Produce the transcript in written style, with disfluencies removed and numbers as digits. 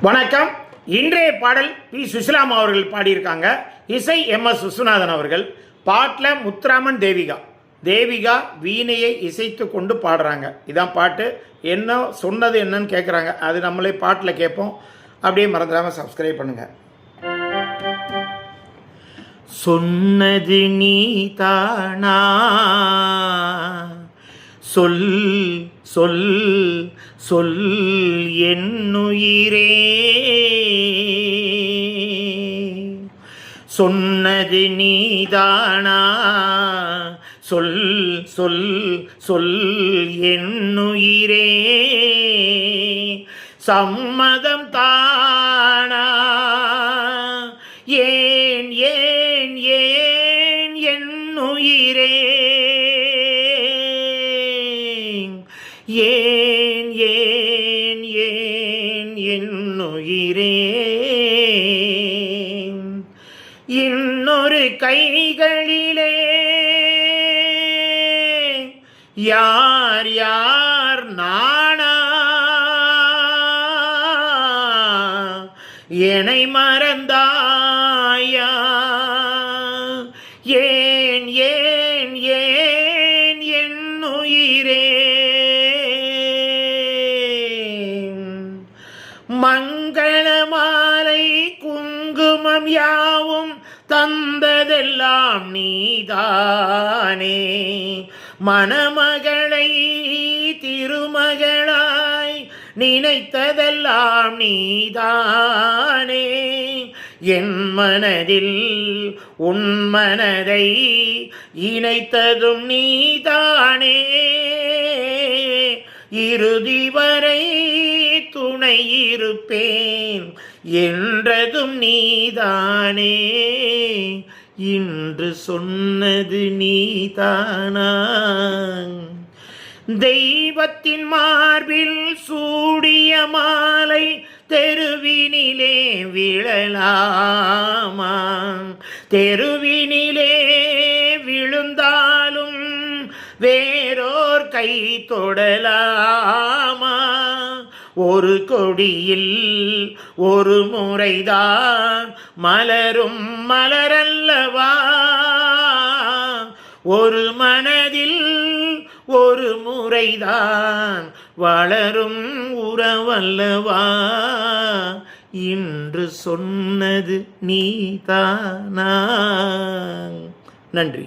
வணக்கம். இன்றைய பாடல் பி. சுசிலாமா அவர்கள் பாடியிருக்காங்க. இசை MS விஸ்வநாதன் அவர்கள். பாட்டில் முத்துராமன், தேவிகா வீணையை இசைத்து கொண்டு பாடுறாங்க. இதான் பாட்டு. என்ன சொன்னது என்னன்னு கேட்குறாங்க. அது நம்மளே பாட்டில் கேட்போம். அப்படியே மறந்துடாமல் சப்ஸ்கிரைப் பண்ணுங்கள். சொன்னது நீ தானா, சொல் சொல் சொல் என்னுயிரே, சொன்னது நீதானா, சொல் சொல் சொல் என்னுயிரே, சம்மதம் தானா, ஏன் ஏன் ஏன் என்னுயிரே, ஏன் ஏன் ஏன் என்னுயிரே, இன்னொரு கைகளிலே யார் யார் நானா, என்னை மறந்தாயா, ஏன் ஏன் ஏன் என்னுயிரே, மங்கள மாலை குங்குமம் யாவும் தந்ததெல்லாம் நீதானே, மணமகளை திருமகளாய் நினைத்ததெல்லாம் நீதானே, என் மனதில் உன் மனதை இணைத்ததும் நீதானே, இறுதி வரை துணை இருப்பேன் என்றதும் நீதானே, இன்று சொன்னது நீதானா, தெய்வத்தின் மார்பில் சூடிய மாலை தெருவினிலே விழலாமா, தெருவினிலே விழுந்தாலும் வேறோர் கை தொடலாமா, ஒரு கொடியில் ஒரு முறைதான் மலரும் மலரல்லவா, ஒரு மனதில் ஒரு முறைதான் வளரும் உறவல்லவா, இன்று சொன்னது நீதானா. நன்றி.